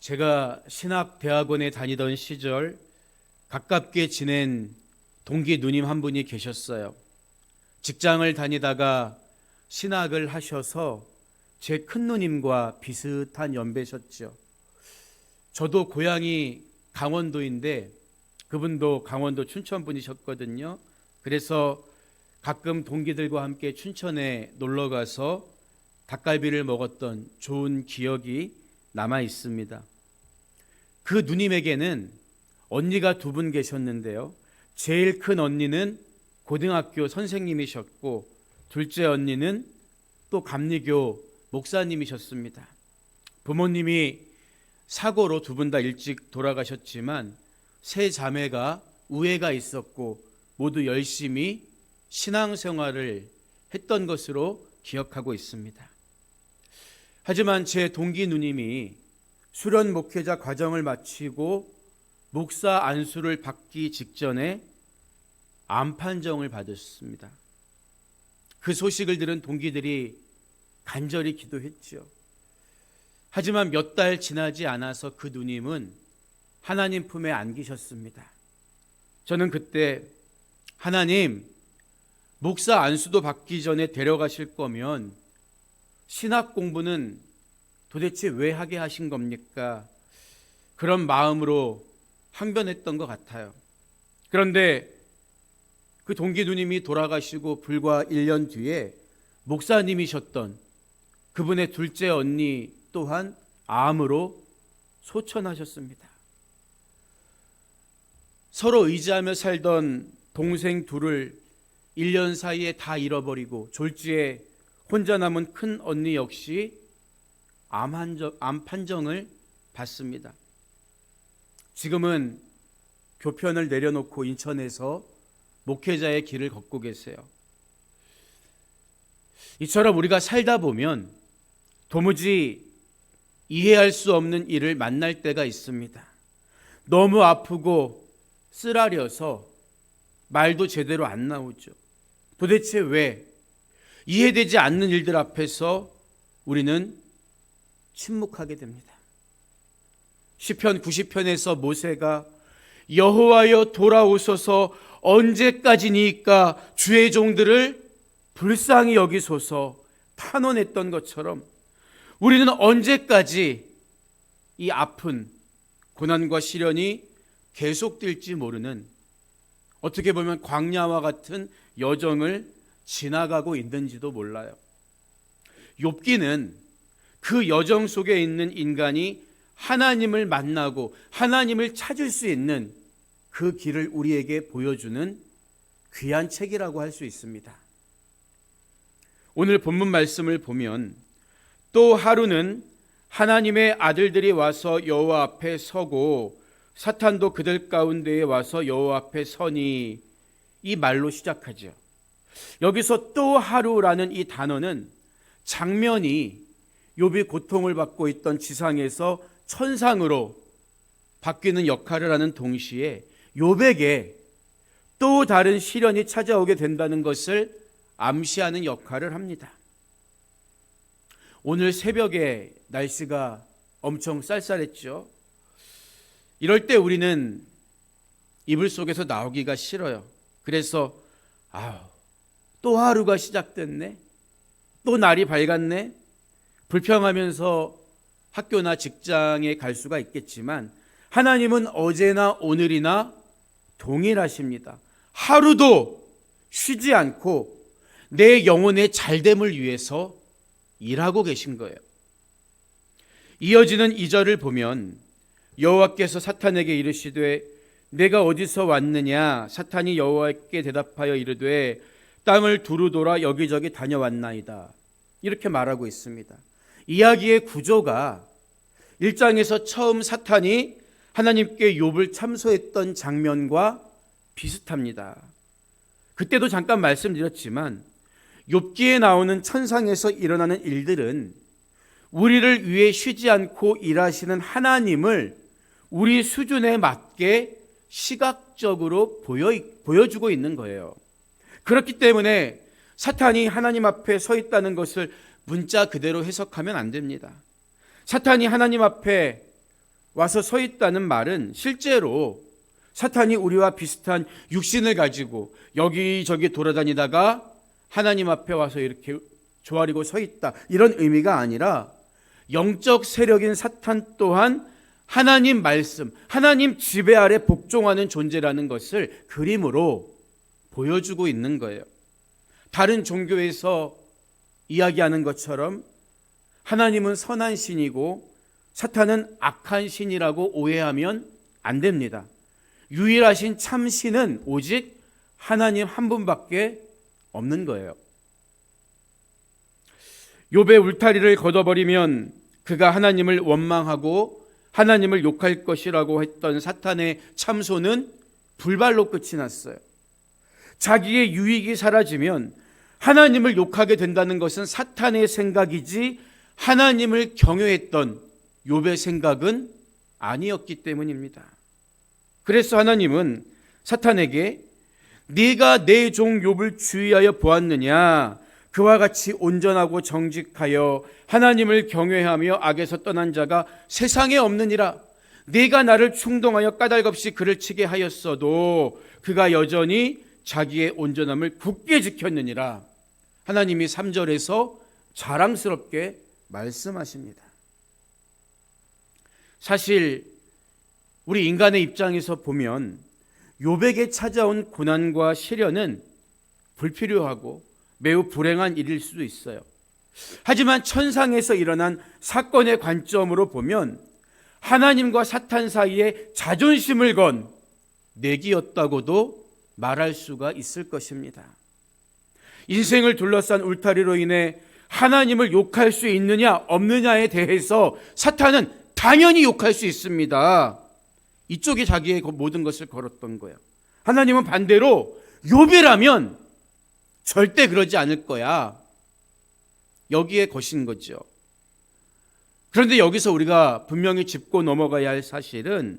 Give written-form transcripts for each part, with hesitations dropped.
제가 신학대학원에 다니던 시절 가깝게 지낸 동기 누님 한 분이 계셨어요. 직장을 다니다가 신학을 하셔서 제 큰 누님과 비슷한 연배셨죠. 저도 고향이 강원도인데 그분도 강원도 춘천 분이셨거든요. 그래서 가끔 동기들과 함께 춘천에 놀러 가서 닭갈비를 먹었던 좋은 기억이 남아 있습니다. 그 누님에게는 언니가 두 분 계셨는데요. 제일 큰 언니는 고등학교 선생님이셨고 둘째 언니는 또 감리교 목사님이셨습니다. 부모님이 사고로 두 분 다 일찍 돌아가셨지만 세 자매가 우애가 있었고 모두 열심히 신앙생활을 했던 것으로 기억하고 있습니다. 하지만 제 동기 누님이 수련 목회자 과정을 마치고 목사 안수를 받기 직전에 암 판정을 받았습니다. 그 소식을 들은 동기들이 간절히 기도했죠. 하지만 몇 달 지나지 않아서 그 누님은 하나님 품에 안기셨습니다. 저는 그때 하나님, 목사 안수도 받기 전에 데려가실 거면 신학 공부는 도대체 왜 하게 하신 겁니까? 그런 마음으로 항변했던 것 같아요. 그런데 그 동기 누님이 돌아가시고 불과 1년 뒤에 목사님이셨던 그분의 둘째 언니 또한 암으로 소천하셨습니다. 서로 의지하며 살던 동생 둘을 1년 사이에 다 잃어버리고 졸지에 혼자 남은 큰 언니 역시 암 판정을 받습니다. 지금은 교편을 내려놓고 인천에서 목회자의 길을 걷고 계세요. 이처럼 우리가 살다 보면 도무지 이해할 수 없는 일을 만날 때가 있습니다. 너무 아프고 쓰라려서 말도 제대로 안 나오죠. 도대체 왜? 이해되지 않는 일들 앞에서 우리는 침묵하게 됩니다. 시편 90편에서 모세가 여호와여 돌아오소서 언제까지니까 주의 종들을 불쌍히 여기소서 탄원했던 것처럼 우리는 언제까지 이 아픈 고난과 시련이 계속될지 모르는 어떻게 보면 광야와 같은 여정을 지나가고 있는지도 몰라요. 욥기는 그 여정 속에 있는 인간이 하나님을 만나고 하나님을 찾을 수 있는 그 길을 우리에게 보여주는 귀한 책이라고 할 수 있습니다. 오늘 본문 말씀을 보면 또 하루는 하나님의 아들들이 와서 여호와 앞에 서고 사탄도 그들 가운데에 와서 여호와 앞에 서니 이 말로 시작하죠. 여기서 또 하루라는 이 단어는 장면이 욥이 고통을 받고 있던 지상에서 천상으로 바뀌는 역할을 하는 동시에 욥에게 또 다른 시련이 찾아오게 된다는 것을 암시하는 역할을 합니다. 오늘 새벽에 날씨가 엄청 쌀쌀했죠. 이럴 때 우리는 이불 속에서 나오기가 싫어요. 그래서 또 하루가 시작됐네. 또 날이 밝았네. 불평하면서 학교나 직장에 갈 수가 있겠지만 하나님은 어제나 오늘이나 동일하십니다. 하루도 쉬지 않고 내 영혼의 잘됨을 위해서 일하고 계신 거예요. 이어지는 2절을 보면 여호와께서 사탄에게 이르시되 내가 어디서 왔느냐? 사탄이 여호와께 대답하여 이르되 땅을 두루 돌아 여기저기 다녀왔나이다. 이렇게 말하고 있습니다. 이야기의 구조가 1장에서 처음 사탄이 하나님께 욥을 참소했던 장면과 비슷합니다. 그때도 잠깐 말씀드렸지만 욥기에 나오는 천상에서 일어나는 일들은 우리를 위해 쉬지 않고 일하시는 하나님을 우리 수준에 맞게 시각적으로 보여주고 있는 거예요. 그렇기 때문에 사탄이 하나님 앞에 서 있다는 것을 문자 그대로 해석하면 안 됩니다. 사탄이 하나님 앞에 와서 서 있다는 말은 실제로 사탄이 우리와 비슷한 육신을 가지고 여기저기 돌아다니다가 하나님 앞에 와서 이렇게 조아리고 서 있다, 이런 의미가 아니라 영적 세력인 사탄 또한 하나님 말씀, 하나님 지배 아래 복종하는 존재라는 것을 그림으로 보여주고 있는 거예요. 다른 종교에서 이야기하는 것처럼 하나님은 선한 신이고 사탄은 악한 신이라고 오해하면 안 됩니다. 유일하신 참신은 오직 하나님 한 분밖에 없는 거예요. 욥의 울타리를 걷어버리면 그가 하나님을 원망하고 하나님을 욕할 것이라고 했던 사탄의 참소는 불발로 끝이 났어요. 자기의 유익이 사라지면 하나님을 욕하게 된다는 것은 사탄의 생각이지 하나님을 경외했던 욥의 생각은 아니었기 때문입니다. 그래서 하나님은 사탄에게 네가 내 종 욥을 주의하여 보았느냐? 그와 같이 온전하고 정직하여 하나님을 경외하며 악에서 떠난 자가 세상에 없느니라. 네가 나를 충동하여 까닭없이 그를 치게 하였어도 그가 여전히 자기의 온전함을 굳게 지켰느니라. 하나님이 3절에서 자랑스럽게 말씀하십니다. 사실 우리 인간의 입장에서 보면 욥에게 찾아온 고난과 시련은 불필요하고 매우 불행한 일일 수도 있어요. 하지만 천상에서 일어난 사건의 관점으로 보면 하나님과 사탄 사이에 자존심을 건 내기였다고도 말할 수가 있을 것입니다. 인생을 둘러싼 울타리로 인해 하나님을 욕할 수 있느냐 없느냐에 대해서 사탄은 당연히 욕할 수 있습니다. 이쪽에 자기의 모든 것을 걸었던 거예요. 하나님은 반대로 욥이라면 절대 그러지 않을 거야, 여기에 거신 거죠. 그런데 여기서 우리가 분명히 짚고 넘어가야 할 사실은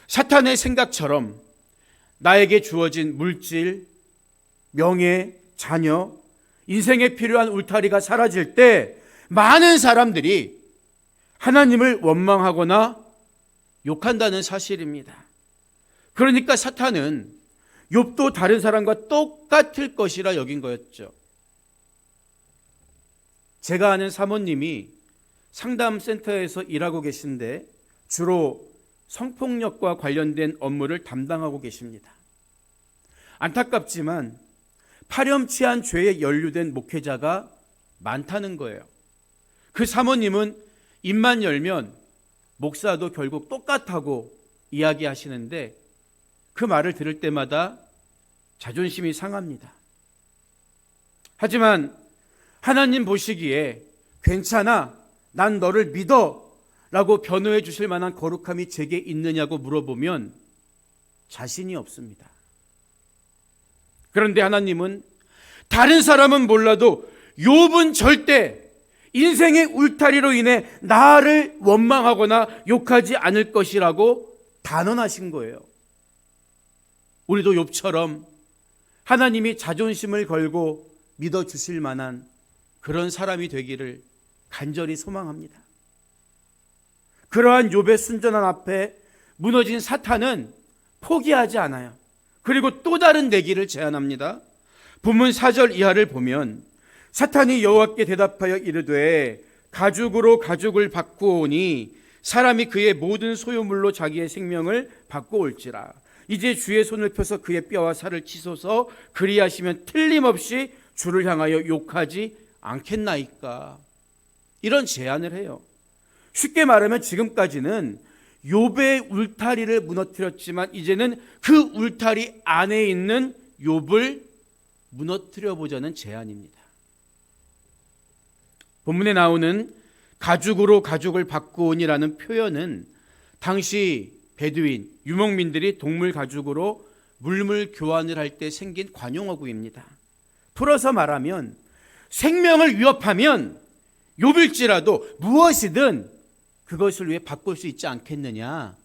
사탄의 생각처럼 나에게 주어진 물질, 명예, 자녀, 인생에 필요한 울타리가 사라질 때 많은 사람들이 하나님을 원망하거나 욕한다는 사실입니다. 그러니까 사탄은 욥도 다른 사람과 똑같을 것이라 여긴 거였죠. 제가 아는 사모님이 상담센터에서 일하고 계신데 주로 성폭력과 관련된 업무를 담당하고 계십니다. 안타깝지만 파렴치한 죄에 연루된 목회자가 많다는 거예요. 그 사모님은 입만 열면 목사도 결국 똑같다고 이야기하시는데 그 말을 들을 때마다 자존심이 상합니다. 하지만 하나님 보시기에 괜찮아, 난 너를 믿어 라고 변호해 주실 만한 거룩함이 제게 있느냐고 물어보면 자신이 없습니다. 그런데 하나님은 다른 사람은 몰라도 욥은 절대 인생의 울타리로 인해 나를 원망하거나 욕하지 않을 것이라고 단언하신 거예요. 우리도 욥처럼 하나님이 자존심을 걸고 믿어주실 만한 그런 사람이 되기를 간절히 소망합니다. 그러한 욥의 순전한 앞에 무너진 사탄은 포기하지 않아요. 그리고 또 다른 내기를 제안합니다. 본문 4절 이하를 보면 사탄이 여호와께 대답하여 이르되 가죽으로 가죽을 바꾸오니 사람이 그의 모든 소유물로 자기의 생명을 바꾸올지라. 이제 주의 손을 펴서 그의 뼈와 살을 치소서. 그리하시면 틀림없이 주를 향하여 욕하지 않겠나이까. 이런 제안을 해요. 쉽게 말하면 지금까지는 욥의 울타리를 무너뜨렸지만 이제는 그 울타리 안에 있는 욥을 무너뜨려 보자는 제안입니다. 본문에 나오는 가죽으로 가죽을 바꾸니라는 표현은 당시 베두인, 유목민들이 동물 가죽으로 물물 교환을 할 때 생긴 관용어구입니다. 풀어서 말하면 생명을 위협하면 욥일지라도 무엇이든 그것을 위해 바꿀 수 있지 않겠느냐,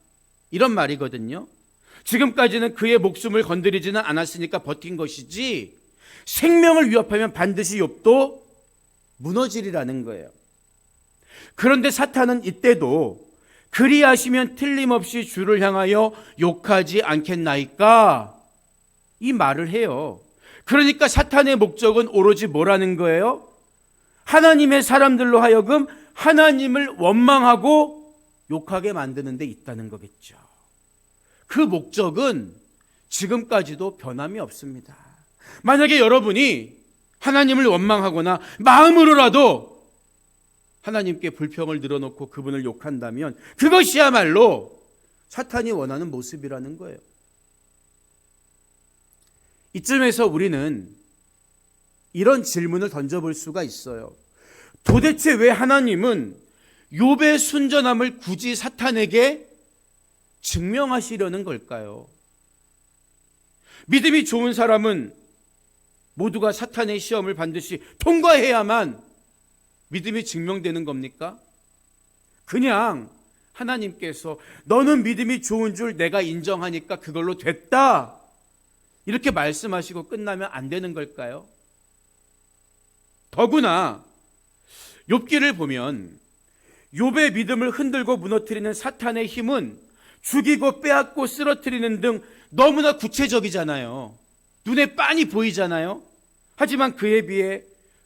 이런 말이거든요. 지금까지는 그의 목숨을 건드리지는 않았으니까 버틴 것이지 생명을 위협하면 반드시 욥도 무너지리라는 거예요. 그런데 사탄은 이때도 그리하시면 틀림없이 주를 향하여 욕하지 않겠나이까? 이 말을 해요. 그러니까 사탄의 목적은 오로지 뭐라는 거예요? 하나님의 사람들로 하여금 하나님을 원망하고 욕하게 만드는 데 있다는 거겠죠. 그 목적은 지금까지도 변함이 없습니다. 만약에 여러분이 하나님을 원망하거나 마음으로라도 하나님께 불평을 늘어놓고 그분을 욕한다면 그것이야말로 사탄이 원하는 모습이라는 거예요. 이쯤에서 우리는 이런 질문을 던져볼 수가 있어요. 도대체 왜 하나님은 욥의 순전함을 굳이 사탄에게 증명하시려는 걸까요? 믿음이 좋은 사람은 모두가 사탄의 시험을 반드시 통과해야만 믿음이 증명되는 겁니까? 그냥 하나님께서 너는 믿음이 좋은 줄 내가 인정하니까 그걸로 됐다, 이렇게 말씀하시고 끝나면 안 되는 걸까요? 더구나 욥기를 보면 욥의 믿음을 흔들고 무너뜨리는 사탄의 힘은 죽이고 빼앗고 쓰러뜨리는 등 너무나 구체적이잖아요. 눈에 빤히 보이잖아요. 하지만 그에 비해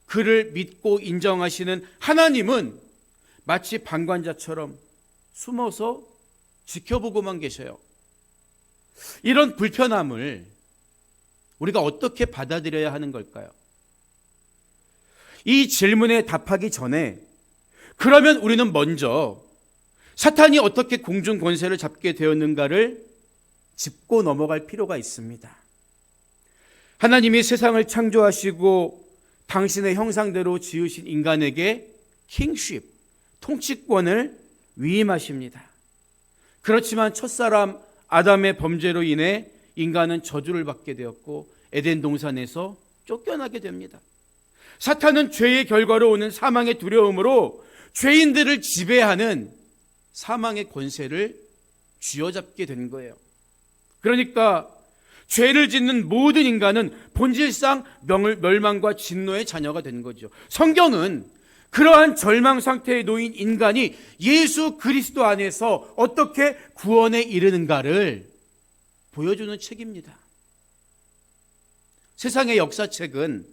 그를 믿고 인정하시는 하나님은 마치 방관자처럼 숨어서 지켜보고만 계셔요. 이런 불편함을 우리가 어떻게 받아들여야 하는 걸까요? 이 질문에 답하기 전에 그러면 우리는 먼저 사탄이 어떻게 공중 권세를 잡게 되었는가를 짚고 넘어갈 필요가 있습니다. 하나님이 세상을 창조하시고 당신의 형상대로 지으신 인간에게 킹십, 통치권을 위임하십니다. 그렇지만 첫사람 아담의 범죄로 인해 인간은 저주를 받게 되었고 에덴 동산에서 쫓겨나게 됩니다. 사탄은 죄의 결과로 오는 사망의 두려움으로 죄인들을 지배하는 사망의 권세를 쥐어잡게 된 거예요. 그러니까 죄를 짓는 모든 인간은 본질상 멸망과 진노의 자녀가 된 거죠. 성경은 그러한 절망 상태에 놓인 인간이 예수 그리스도 안에서 어떻게 구원에 이르는가를 보여주는 책입니다. 세상의 역사책은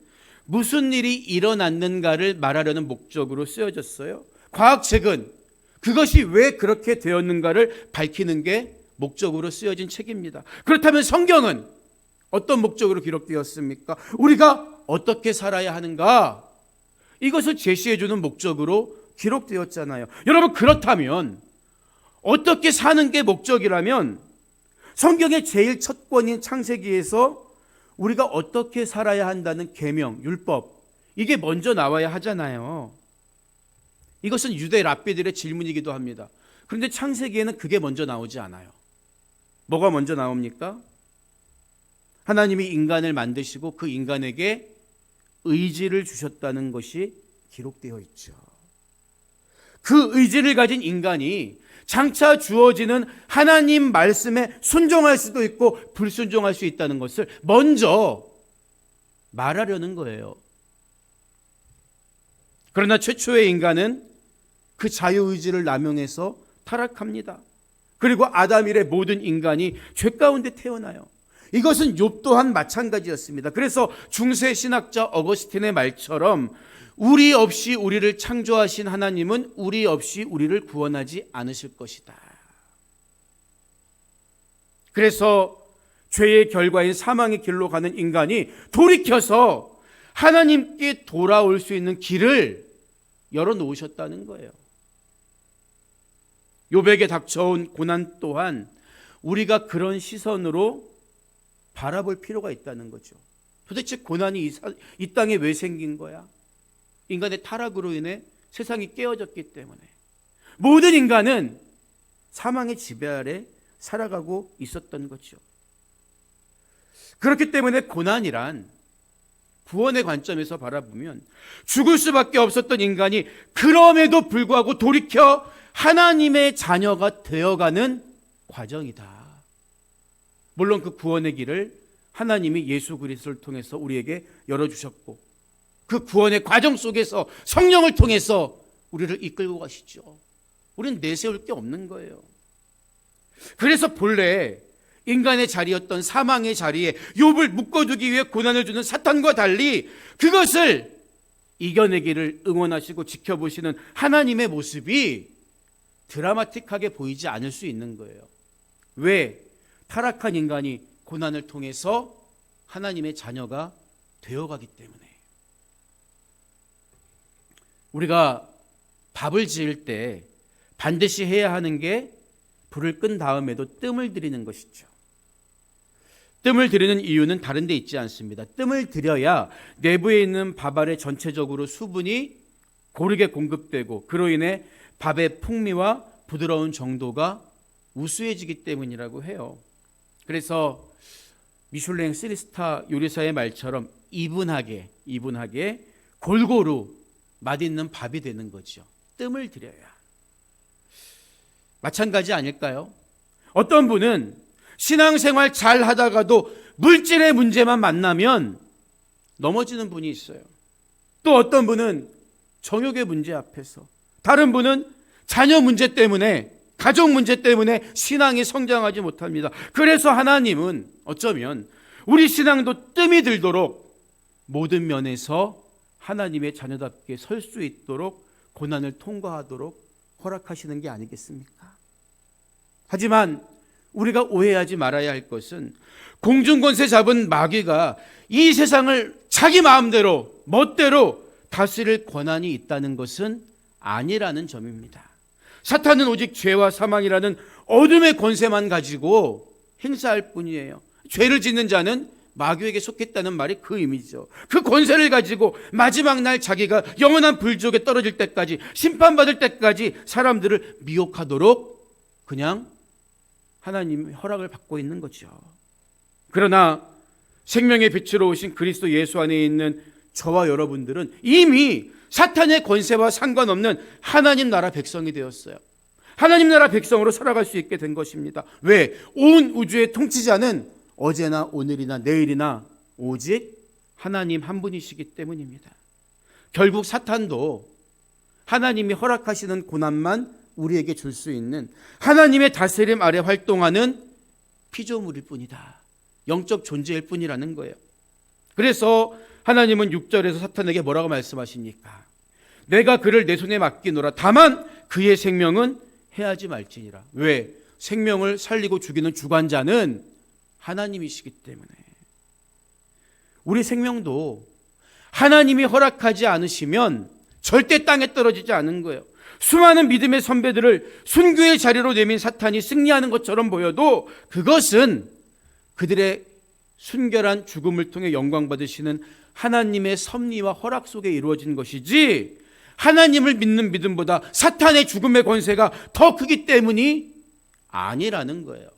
무슨 일이 일어났는가를 말하려는 목적으로 쓰여졌어요. 과학책은 그것이 왜 그렇게 되었는가를 밝히는 게 목적으로 쓰여진 책입니다. 그렇다면 성경은 어떤 목적으로 기록되었습니까? 우리가 어떻게 살아야 하는가? 이것을 제시해주는 목적으로 기록되었잖아요. 여러분, 그렇다면 어떻게 사는 게 목적이라면 성경의 제일 첫 권인 창세기에서 우리가 어떻게 살아야 한다는 계명, 율법, 이게 먼저 나와야 하잖아요. 이것은 유대 랍비들의 질문이기도 합니다. 그런데 창세기에는 그게 먼저 나오지 않아요. 뭐가 먼저 나옵니까? 하나님이 인간을 만드시고 그 인간에게 의지를 주셨다는 것이 기록되어 있죠. 그 의지를 가진 인간이 장차 주어지는 하나님 말씀에 순종할 수도 있고 불순종할 수 있다는 것을 먼저 말하려는 거예요. 그러나 최초의 인간은 그 자유의지를 남용해서 타락합니다. 그리고 아담 이래 모든 인간이 죄 가운데 태어나요. 이것은 욥 또한 마찬가지였습니다. 그래서 중세 신학자 어거스틴의 말처럼 우리 없이 우리를 창조하신 하나님은 우리 없이 우리를 구원하지 않으실 것이다. 그래서 죄의 결과인 사망의 길로 가는 인간이 돌이켜서 하나님께 돌아올 수 있는 길을 열어놓으셨다는 거예요. 욥에게 닥쳐온 고난 또한 우리가 그런 시선으로 바라볼 필요가 있다는 거죠. 도대체 고난이 이 땅에 왜 생긴 거야? 인간의 타락으로 인해 세상이 깨어졌기 때문에 모든 인간은 사망의 지배 아래 살아가고 있었던 거죠. 그렇기 때문에 고난이란 구원의 관점에서 바라보면 죽을 수밖에 없었던 인간이 그럼에도 불구하고 돌이켜 하나님의 자녀가 되어가는 과정이다. 물론 그 구원의 길을 하나님이 예수 그리스도를 통해서 우리에게 열어주셨고 그 구원의 과정 속에서 성령을 통해서 우리를 이끌고 가시죠. 우리는 내세울 게 없는 거예요. 그래서 본래 인간의 자리였던 사망의 자리에 욥을 묶어두기 위해 고난을 주는 사탄과 달리 그것을 이겨내기를 응원하시고 지켜보시는 하나님의 모습이 드라마틱하게 보이지 않을 수 있는 거예요. 왜? 타락한 인간이 고난을 통해서 하나님의 자녀가 되어가기 때문에. 우리가 밥을 지을 때 반드시 해야 하는 게 불을 끈 다음에도 뜸을 들이는 것이죠. 뜸을 들이는 이유는 다른 데 있지 않습니다. 뜸을 들여야 내부에 있는 밥알에 전체적으로 수분이 고르게 공급되고 그로 인해 밥의 풍미와 부드러운 정도가 우수해지기 때문이라고 해요. 그래서 미슐랭 3스타 요리사의 말처럼 이분하게 골고루 맛있는 밥이 되는 거죠. 뜸을 들여야. 마찬가지 아닐까요? 어떤 분은 신앙생활 잘 하다가도 물질의 문제만 만나면 넘어지는 분이 있어요. 또 어떤 분은 정욕의 문제 앞에서, 다른 분은 자녀 문제 때문에, 가족 문제 때문에 신앙이 성장하지 못합니다. 그래서 하나님은 어쩌면 우리 신앙도 뜸이 들도록 모든 면에서 하나님의 자녀답게 설 수 있도록 고난을 통과하도록 허락하시는 게 아니겠습니까? 하지만 우리가 오해하지 말아야 할 것은 공중권세 잡은 마귀가 이 세상을 자기 마음대로 멋대로 다스릴 권한이 있다는 것은 아니라는 점입니다. 사탄은 오직 죄와 사망이라는 어둠의 권세만 가지고 행사할 뿐이에요. 죄를 짓는 자는 마귀에게 속했다는 말이 그 의미죠. 그 권세를 가지고 마지막 날 자기가 영원한 불지옥에 떨어질 때까지, 심판받을 때까지 사람들을 미혹하도록 그냥 하나님의 허락을 받고 있는 거죠. 그러나 생명의 빛으로 오신 그리스도 예수 안에 있는 저와 여러분들은 이미 사탄의 권세와 상관없는 하나님 나라 백성이 되었어요. 하나님 나라 백성으로 살아갈 수 있게 된 것입니다. 왜? 온 우주의 통치자는 어제나 오늘이나 내일이나 오직 하나님 한 분이시기 때문입니다. 결국 사탄도 하나님이 허락하시는 고난만 우리에게 줄 수 있는 하나님의 다스림 아래 활동하는 피조물일 뿐이다. 영적 존재일 뿐이라는 거예요. 그래서 하나님은 6절에서 사탄에게 뭐라고 말씀하십니까? 내가 그를 내 손에 맡기노라. 다만 그의 생명은 해하지 말지니라. 왜? 생명을 살리고 죽이는 주관자는 하나님이시기 때문에. 우리 생명도 하나님이 허락하지 않으시면 절대 땅에 떨어지지 않은 거예요. 수많은 믿음의 선배들을 순교의 자리로 내민 사탄이 승리하는 것처럼 보여도 그것은 그들의 순결한 죽음을 통해 영광 받으시는 하나님의 섭리와 허락 속에 이루어진 것이지, 하나님을 믿는 믿음보다 사탄의 죽음의 권세가 더 크기 때문이 아니라는 거예요.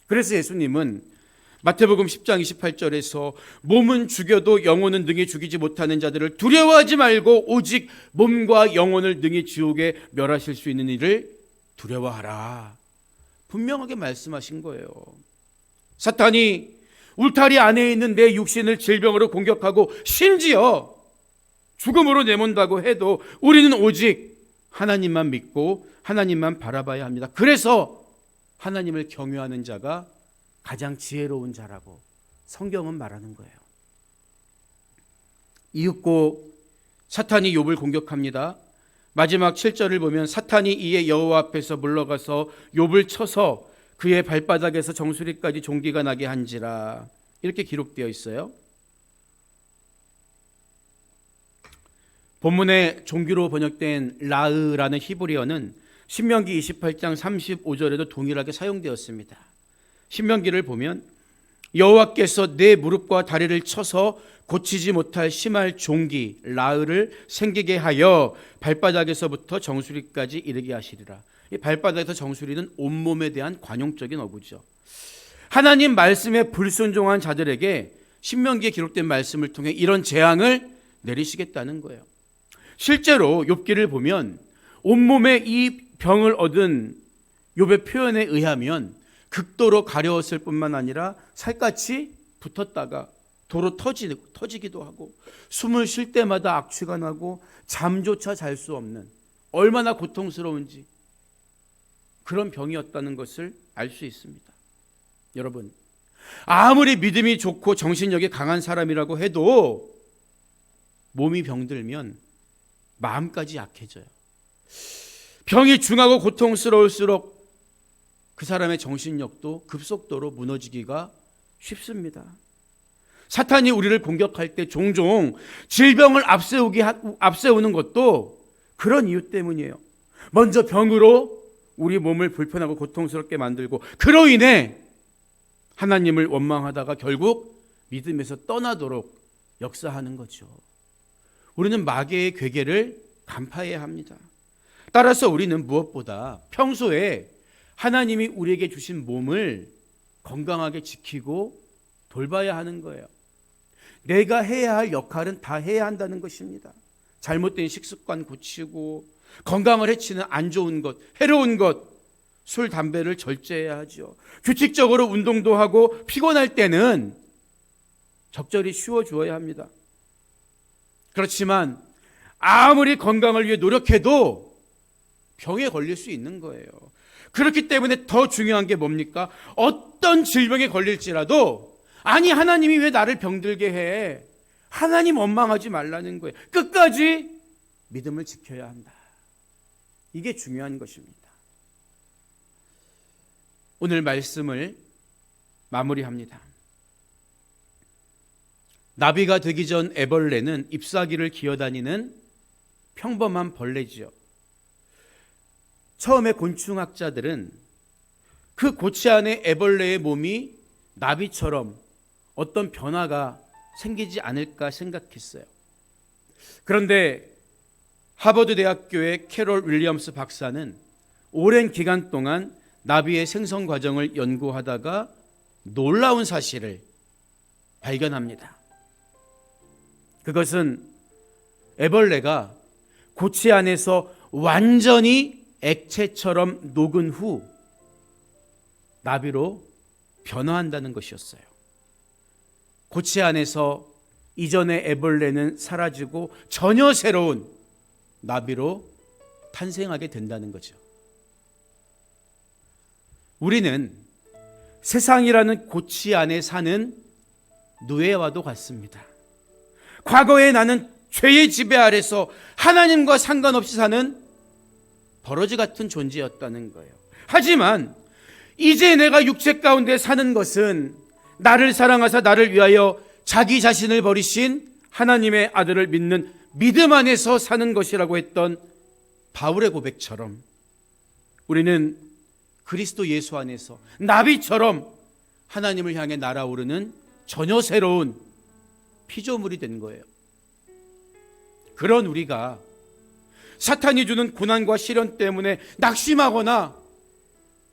그래서 예수님은 마태복음 10장 28절에서 몸은 죽여도 영혼은 능히 죽이지 못하는 자들을 두려워하지 말고 오직 몸과 영혼을 능히 지옥에 멸하실 수 있는 이를 두려워하라. 분명하게 말씀하신 거예요. 사탄이 울타리 안에 있는 내 육신을 질병으로 공격하고 심지어 죽음으로 내몬다고 해도 우리는 오직 하나님만 믿고 하나님만 바라봐야 합니다. 그래서 하나님을 경외하는 자가 가장 지혜로운 자라고 성경은 말하는 거예요. 이윽고 사탄이 욥을 공격합니다. 마지막 7절을 보면 사탄이 이에 여호와 앞에서 물러가서 욥을 쳐서 그의 발바닥에서 정수리까지 종기가 나게 한지라. 이렇게 기록되어 있어요. 본문에 종기로 번역된 라으라는 히브리어는 신명기 28장 35절에도 동일하게 사용되었습니다. 신명기를 보면 여호와께서 내 무릎과 다리를 쳐서 고치지 못할 심할 종기 라으를 생기게 하여 발바닥에서부터 정수리까지 이르게 하시리라. 이 발바닥에서 정수리는 온몸에 대한 관용적인 어구죠. 하나님 말씀에 불순종한 자들에게 신명기에 기록된 말씀을 통해 이런 재앙을 내리시겠다는 거예요. 실제로 욥기를 보면 온몸에 이 병을 얻은 욥의 표현에 의하면 극도로 가려웠을 뿐만 아니라 살갗이 붙었다가 도로 터지기도 하고 숨을 쉴 때마다 악취가 나고 잠조차 잘 수 없는 얼마나 고통스러운지 그런 병이었다는 것을 알 수 있습니다. 여러분, 아무리 믿음이 좋고 정신력이 강한 사람이라고 해도 몸이 병들면 마음까지 약해져요. 병이 중하고 고통스러울수록 그 사람의 정신력도 급속도로 무너지기가 쉽습니다. 사탄이 우리를 공격할 때 종종 질병을 앞세우는 것도 그런 이유 때문이에요. 먼저 병으로 우리 몸을 불편하고 고통스럽게 만들고, 그로 인해 하나님을 원망하다가 결국 믿음에서 떠나도록 역사하는 거죠. 우리는 마귀의 괴계를 간파해야 합니다. 따라서 우리는 무엇보다 평소에 하나님이 우리에게 주신 몸을 건강하게 지키고 돌봐야 하는 거예요. 내가 해야 할 역할은 다 해야 한다는 것입니다. 잘못된 식습관 고치고, 건강을 해치는 안 좋은 것, 해로운 것, 술, 담배를 절제해야 하죠. 규칙적으로 운동도 하고, 피곤할 때는 적절히 쉬어주어야 합니다. 그렇지만 아무리 건강을 위해 노력해도 병에 걸릴 수 있는 거예요. 그렇기 때문에 더 중요한 게 뭡니까? 어떤 질병에 걸릴지라도, 아니 하나님이 왜 나를 병들게 해? 하나님 원망하지 말라는 거예요. 끝까지 믿음을 지켜야 한다. 이게 중요한 것입니다. 오늘 말씀을 마무리합니다. 나비가 되기 전 애벌레는 잎사귀를 기어다니는 평범한 벌레지요. 처음에 곤충학자들은 그 고치 안에 애벌레의 몸이 나비처럼 어떤 변화가 생기지 않을까 생각했어요. 그런데 하버드 대학교의 캐롤 윌리엄스 박사는 오랜 기간 동안 나비의 생성 과정을 연구하다가 놀라운 사실을 발견합니다. 그것은 애벌레가 고치 안에서 완전히 액체처럼 녹은 후 나비로 변화한다는 것이었어요. 고치 안에서 이전의 애벌레는 사라지고 전혀 새로운 나비로 탄생하게 된다는 거죠. 우리는 세상이라는 고치 안에 사는 노예와도 같습니다. 과거에 나는 죄의 지배 아래서 하나님과 상관없이 사는 버러지 같은 존재였다는 거예요. 하지만 이제 내가 육체 가운데 사는 것은 나를 사랑하사 나를 위하여 자기 자신을 버리신 하나님의 아들을 믿는 믿음 안에서 사는 것이라고 했던 바울의 고백처럼 우리는 그리스도 예수 안에서 나비처럼 하나님을 향해 날아오르는 전혀 새로운 피조물이 된 거예요. 그런 우리가 사탄이 주는 고난과 시련 때문에 낙심하거나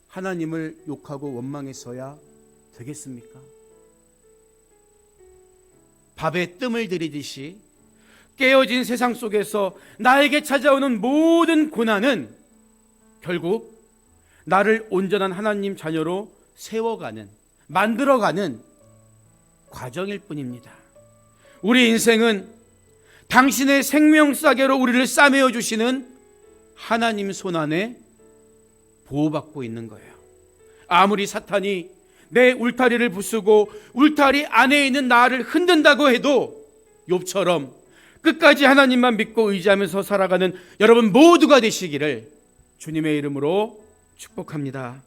하나님을 욕하고 원망해서야 되겠습니까? 밥에 뜸을 들이듯이 깨어진 세상 속에서 나에게 찾아오는 모든 고난은 결국 나를 온전한 하나님 자녀로 세워가는, 만들어가는 과정일 뿐입니다. 우리 인생은 당신의 생명싸개로 우리를 싸매어 주시는 하나님 손안에 보호받고 있는 거예요. 아무리 사탄이 내 울타리를 부수고 울타리 안에 있는 나를 흔든다고 해도 욥처럼 끝까지 하나님만 믿고 의지하면서 살아가는 여러분 모두가 되시기를 주님의 이름으로 축복합니다.